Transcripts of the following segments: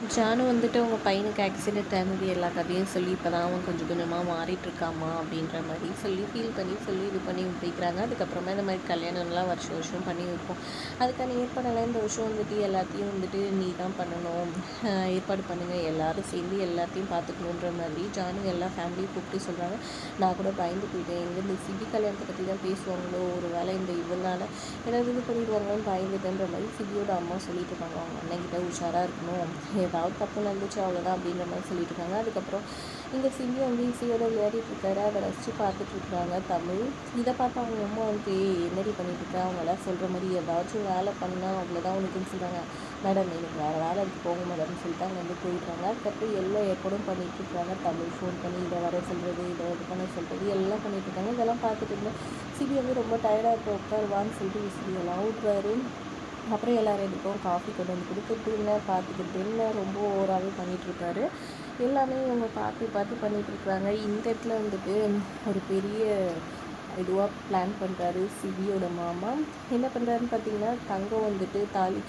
ஜானு வந்துட்டு அவங்க பையனுக்கு ஆக்சிடென்ட் ஆனது எல்லா கதையும் சொல்லி இப்போ தான் அவன் கொஞ்சம் கொஞ்சமாக மாறிட்டுருக்காமா அப்படின்ற மாதிரி சொல்லி ஃபீல் பண்ணி சொல்லி இது பண்ணி வைக்கிறாங்க. அதுக்கப்புறமா இந்த மாதிரி கல்யாணம்லாம் வருஷம் வருஷம் பண்ணி வைப்போம். அதுக்கான ஏற்பாடெல்லாம் இந்த வருஷம் வந்துட்டு எல்லாத்தையும் வந்துட்டு நீ தான் பண்ணணும், ஏற்பாடு பண்ணுங்கள், எல்லோரும் சேர்ந்து எல்லாத்தையும் பார்த்துக்கணுன்ற மாதிரி ஜானு எல்லா ஃபேமிலியும் கூப்பிட்டு சொல்கிறாங்க. நான் கூட பயந்து போயிட்டேன், எங்கே இந்த சிபி கல்யாணத்தை பற்றி தான் பேசுவாங்களோ, ஒரு வேளை இந்த இவங்களால் ஏதாவது இது பண்ணிடுவாங்களோன்னு பயந்துட்டேன்ற மாதிரி சிபியோட அம்மா சொல்லிட்டு இருக்காங்க. அவங்க அண்ணன்கிட்ட உஷாராக இருக்கணும், ஏதாவது தப்பு நடந்துச்சு அவ்வளோதான் அப்படின்ற மாதிரி சொல்லிட்டு இருக்காங்க. அதுக்கப்புறம் இந்த சிம்பி வந்து இசையோட விளையாடிட்டு இருக்காரு, அதை ரசித்து பார்த்துட்டு இருக்கிறாங்க தமிழ். இதை பார்த்து அவங்க அம்மா வந்து என்னடி பண்ணிட்டு இருக்கா, அவங்களாம் சொல்கிற மாதிரி ஏதாச்சும் வேலை பண்ணால் அவ்வளோதான் உனக்குன்னு சொல்கிறாங்க. மேடம் எனக்கு வேறு வேலை அதுக்கு போக மேடம்னு சொல்லிட்டு அவங்க வந்து போயிடுறாங்க. அதுக்கப்புறம் எல்லாம் ஏற்பாடும் பண்ணிட்டு இருக்காங்க. தமிழ் ஃபோன் பண்ணி இதை வர சொல்கிறது, இதை இது பண்ண சொல்கிறது எல்லாம் பண்ணிட்டு இருக்காங்க. இதெல்லாம் பார்த்துட்டு இருந்தேன் சிபி வந்து ரொம்ப டயர்டாக இருக்க உட்காருவான்னு சொல்லிட்டு விசிறி எல்லாம் விட்றாரு. அப்புறம் எல்லோரும் எதுக்கும் காஃபி கொண்டு வந்து கொடுத்துட்டு என்ன பார்த்துக்கிட்டு என்ன ரொம்ப ஓவராகவே பண்ணிகிட்ருக்காரு. எல்லாமே இவங்க பார்த்து பார்த்து பண்ணிகிட்ருக்குறாங்க. இந்த இடத்துல வந்துட்டு ஒரு பெரிய இதுவாக பிளான் பண்ணுறாரு சிபியோட மாமா. என்ன பண்ணுறாருன்னு பார்த்தீங்கன்னா, தங்கம் வந்துட்டு தாலி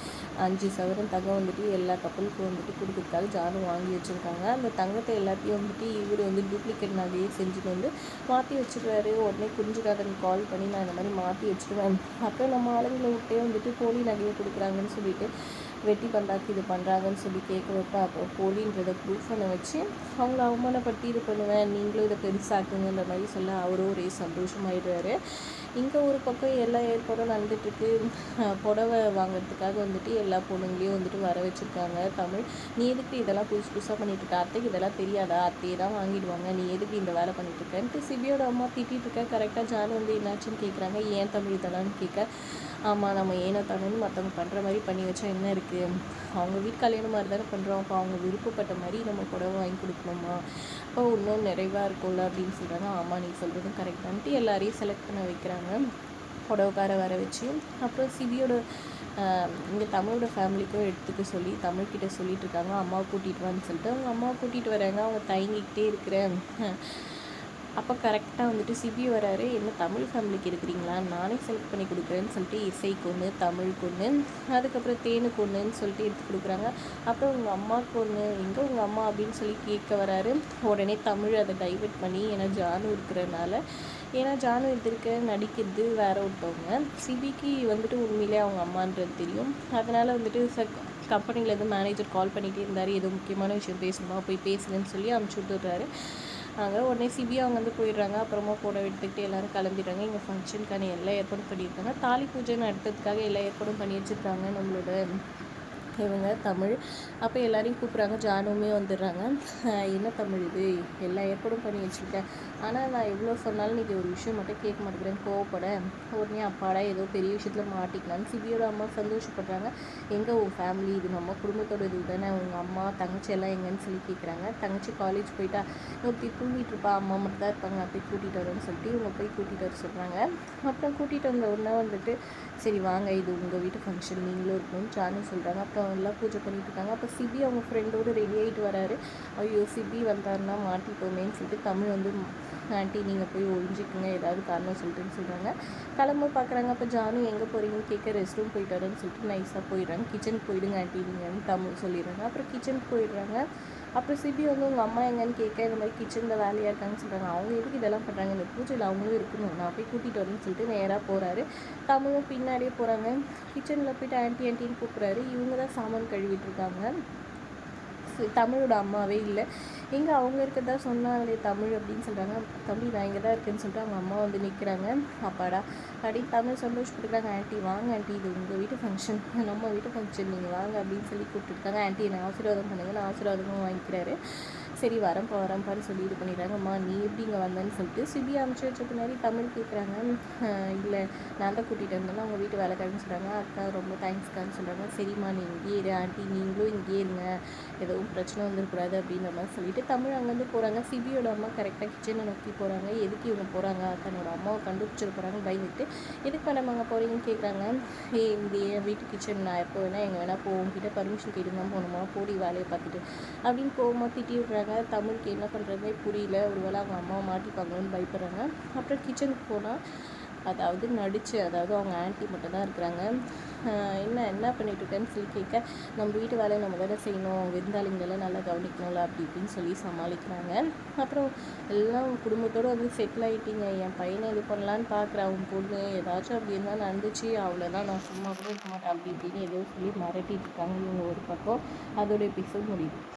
5 சவரன் தங்கம் வந்துட்டு எல்லா கப்பலுக்கும் வந்துட்டு கொடுக்குறதுக்காக ஜானு வாங்கி வச்சுருக்காங்க. அந்த தங்கத்தை எல்லாத்தையும் வந்துட்டு இவர் வந்து டூப்ளிகேட் நகையே செஞ்சுட்டு வந்து மாற்றி வச்சுருவாரு. உடனே புரிஞ்சுக்காதன்னு கால் பண்ணி நான் இந்த மாதிரி மாற்றி வச்சுருவேன், அப்புறம் நம்ம ஆளுங்களை விட்டே வந்துட்டு போலி நகையை கொடுக்குறாங்கன்னு சொல்லிட்டு வெட்டி பண்ணுறாக்கு இது பண்ணுறாங்கன்னு சொல்லி கேட்க வைப்பா. அப்புறம் போலின்றதை ப்ரூஃப் பண்ண வச்சு அவங்கள அவமானப்படுத்தி இது பண்ணுவேன், நீங்களும் இதை பெருசாக்குங்கன்ற மாதிரி சொல்ல அவரும் ஒரே சந்தோஷமாயிடுவார். இங்கே ஒரு பக்கம் எல்லா ஏற்பாடும் நடந்துட்டுருக்கு. புடவை வாங்கிறதுக்காக வந்துட்டு எல்லா பொண்ணுங்களையும் வந்துட்டு வர வச்சுருக்காங்க. தமிழ், நீ எதுக்கு இதெல்லாம் புதுசு புதுசாக பண்ணிகிட்ருக்க, அத்தைக்கு இதெல்லாம் தெரியாதா, அத்தையே தான் வாங்கிடுவாங்க, நீ எதுக்கு இந்த வேலை பண்ணிகிட்ருக்கன்ட்டு சிபியோட அம்மா திட்டிகிட்டு இருக்க. கரெக்டாக ஜானு வந்து என்னாச்சுன்னு கேட்குறாங்க. ஏன் தமிழ் இதெல்லாம்னு கேட்க, ஆமாம் நம்ம ஏனோ தானேன்னு மற்றவங்க பண்ணுற மாதிரி பண்ணி வச்சா என்ன இருக்குது, அவங்க வீட்டு கல்யாணம் மாதிரி தானே பண்ணுறோம், அப்போ அவங்க விருப்பப்பட்ட மாதிரி நம்ம புடவை வாங்கி கொடுக்கணுமா, அப்போ இன்னும் நிறைவாக இருக்கும்ல அப்படின்னு சொல்கிறாங்க. ஆமாம் நீ சொல்கிறதும் கரெக்டான்ட்டு எல்லாரையும் செலக்ட் பண்ண வைக்கிறாங்க, புடவைக்கார வர வச்சு. அப்புறம் சிபியோட இங்கே தமிழோட ஃபேமிலிக்கும் எடுத்துக்க சொல்லி தமிழ்கிட்ட சொல்லிட்டு இருக்காங்க, அம்மாவை கூட்டிகிட்டு வான்னு சொல்லிட்டு. அவங்க அம்மாவை கூட்டிகிட்டு வராங்க. அவங்க தயங்கிக்கிட்டே இருக்கிறேன். அப்போ கரெக்டாக வந்துட்டு சிபி வராரு. என்ன தமிழ் ஃபேமிலிக்கு இருக்கிறீங்களா, நானே செலக்ட் பண்ணி கொடுக்குறேன்னு சொல்லிட்டு இசைக்கு ஒன்று, தமிழுக்கு ஒன்று, அதுக்கப்புறம் தேனுக்கு ஒன்றுன்னு சொல்லிட்டு எடுத்து கொடுக்குறாங்க. அப்புறம் உங்கள் அம்மாவுக்கு ஒன்று, எங்கே உங்கள் அம்மா அப்படின்னு சொல்லி கேட்க வராரு. உடனே தமிழ் அதை டைவெர்ட் பண்ணி, ஏன்னா ஜானு இருக்கிறனால, ஏன்னா ஜானு எடுத்துருக்க நடிக்கிறது வேற ஒருத்தவங்க, சிபிக்கு வந்துட்டு உண்மையிலே அவங்க அம்மான்றது தெரியும். அதனால் வந்துட்டு கம்பெனிலேருந்து மேனேஜர் கால் பண்ணிகிட்டே இருந்தார், ஏதோ முக்கியமான விஷயம் பேசணுமா போய் பேசுங்கன்னு சொல்லி அனுப்பிச்சி விட்டுறாரு. அங்கே உடனே சிபி அவங்க வந்து போயிடுறாங்க. அப்புறமா கூட எடுத்துக்கிட்டு எல்லோரும் கிளம்பிடுறாங்க. இங்கே ஃபங்க்ஷனுக்கான எல்லா ஏற்பாடும் பண்ணியிருக்காங்க. தாலி பூஜை நடத்துறதுக்காக எல்லா ஏற்பாடும் பண்ணி வச்சுருக்காங்க நம்மளோட இவங்க தமிழ். அப்போ எல்லாரையும் கூப்பிட்றாங்க. ஜானுமே வந்துடுறாங்க. என்ன தமிழ் இது, எல்லா ஏற்பாடும் பண்ணி வச்சுருக்கேன், ஆனால் நான் எவ்வளோ சொன்னாலும் நீங்கள் ஒரு விஷயம் மட்டும் கேட்க மாட்டேங்கிறேன்னு கோவப்பட, உடனே அப்பாடா ஏதோ பெரிய விஷயத்தில் மாட்டிக்கலான்னு சிபியோட அம்மா சந்தோஷப்படுறாங்க. எங்கே உன் ஃபேமிலி, இது நம்ம குடும்பத்தோட இது தானே, உங்கள் அம்மா தங்கச்சி எல்லாம் எங்கன்னு சொல்லி கேட்குறாங்க. தங்கச்சி காலேஜ் போயிட்டா, ஒருத்தி தூங்கிட்டு இருப்பா, அம்மா மட்டும் தான் இருப்பாங்க, நான் போய் கூட்டிகிட்டு வரேன்னு சொல்லிட்டு இவங்க போய் கூட்டிகிட்டு வர சொல்கிறாங்க. அப்புறம் கூட்டிகிட்டு வந்த உடனே வந்துட்டு சரி வாங்க இது உங்கள் வீட்டு ஃபங்க்ஷன், நீங்களும் இருக்கணும்னு ஜானு சொல்கிறாங்க. அப்புறம் எல்லாம் பூஜை பண்ணிட்டு இருக்காங்க. அப்போ சிபி அவங்க ஃப்ரெண்டோடு ரெடி ஆகிட்டு வராரு. ஐயோ சிபி வந்தாருன்னா மாட்டிப்போமேன்னு சொல்லிட்டு தமிழ் வந்து, ஆண்டி நீங்கள் போய் ஒழிஞ்சிக்குங்க ஏதாவது காரணம் சொல்லிட்டுன்னு சொல்கிறாங்க. கிளம்ப பார்க்குறாங்க. அப்போ ஜானு எங்கே போகிறீங்கன்னு கேட்க, ரெஸ்ட் ரூம் போயிட்டு வரேன்னு சொல்லிட்டு நைஸாக போயிடுறாங்க. கிச்சனுக்கு போயிடுங்க ஆண்டி நீங்கன்னு தமிழ் சொல்லிடுறாங்க. அப்புறம் கிச்சனுக்கு போயிடுறாங்க. அப்புறம் சிபி வந்து உங்கள் அம்மா எங்கன்னு கேட்க, இந்த மாதிரி கிச்சனில் வேலையாக இருக்காங்கன்னு சொல்கிறாங்க. அவங்க எதுக்கு இதெல்லாம் பண்ணுறாங்க, இந்த பூஜையில் அவங்களும் இருக்கணும், நான் போய் கூட்டிகிட்டு வரேன்னு சொல்லிட்டு நேராக போகிறாரு. தமிழும் பின்னாடியே போகிறாங்க. கிச்சனில் போய்ட்டு ஆன்ட்டி ஆன்ட்டின்னு கூப்பிட்றாரு. இவங்க தான் சாமான் கழுவிட்டு இருக்காங்க. தமிழோட அம்மாவே இல்லை. எங்கே அவங்க இருக்கிறதா சொன்னாங்களே தமிழ் அப்படின்னு சொல்கிறாங்க. தம்பி நான் இங்கே தான் இருக்கேன்னு சொல்லிட்டு அவங்க அம்மா வந்து நிற்கிறாங்க. அப்பாடா அப்படின்னு தமிழ் சந்தோஷப்பட்டுருக்காங்க. ஆண்டி வாங்க ஆண்டி, இது உங்கள் வீட்டு ஃபங்க்ஷன், நம்ம வீட்டு ஃபங்க்ஷன், நீங்கள் வாங்க அப்படின்னு சொல்லி கூப்பிட்டுருக்காங்க. ஆண்டி என்னை ஆசீர்வாதம் பண்ணுங்கன்னு ஆசீர்வாதமும் வாங்கிக்கிறாரு. சரி வரேன்ப்பான்னு சொல்லி இது பண்ணிடுறாங்க. அம்மா நீ எப்படி இங்கே வந்தேன்னு சொல்லிட்டு சிபி அனுப்பிச்சி வச்ச பின்னாடி தமிழ் கேட்குறாங்க. இல்லை நான் தான் கூட்டிகிட்டு வந்தேன்னா அவங்க வீட்டு வேலைக்காரன்னு சொல்கிறாங்க. அக்கா ரொம்ப தேங்க்ஸ்க்கான்னு சொல்கிறாங்க. சரிம்மா நீ இங்கேயே இரு ஆண்டி, நீங்களும் இங்கேயே இருங்க, எதுவும் பிரச்சனை வந்துடக்கூடாது அப்படின்ற மாதிரி சொல்லிட்டு தமிழ் அங்கேருந்து போகிறாங்க. சிபியோட அம்மா கரெக்டாக கிச்சனை நோக்கி போகிறாங்க. எதுக்கு இவங்க போகிறாங்க, தன்னோட அம்மாவை கண்டுபிடிச்சிட போகிறாங்க பயந்துட்டு. எதுக்கு மேடம் அங்கே போகிறீங்கன்னு கேட்குறாங்க. இது என் வீட்டு கிச்சன், நான் எப்போ வேணால் எங்கே வேணால் போவோம், கிட்டே பர்மிஷன் கேட்டு தான் போகணுமா, போடி வேலையை பார்த்துட்டு அப்படின்னு கோவமாக திட்டி விட்றாங்க. தமிழுக்கு என்ன பண்ணுறதுனே புரியல. ஒரு வேளை அவங்க அம்மாவை மாட்டிப்பாங்களோன்னு பயப்படுறாங்க. அப்புறம் கிச்சனுக்கு போனால் அதாவது நடித்து, அதாவது அவங்க ஆன்ட்டி மட்டும் தான் இருக்கிறாங்க. என்ன பண்ணிட்டுருக்கேன்னு சொல்லி கேட்க, நம்ம வீட்டு வேலையை நம்ம தானே செய்யணும், விருந்தாளிங்களெல்லாம் நல்லா கவனிக்கணும்ல அப்படி இப்படின்னு சொல்லி சமாளிக்கிறாங்க. அப்புறம் எல்லாம் குடும்பத்தோடு வந்து செட்டில் ஆகிட்டீங்க, என் பையனை இது பண்ணலான்னு பார்க்குறேன், அவன் பொண்ணு ஏதாச்சும் அப்படி இருந்தால் நடந்துச்சு அவ்வளோதான், நான் சும்மா கூட இருக்க மாட்டேன் அப்படி இப்படின்னு ஏதோ சொல்லி மிரட்டிட்டு இருக்காங்க இவங்க ஒரு பக்கம். அதோட எபிசோட் முடியுது.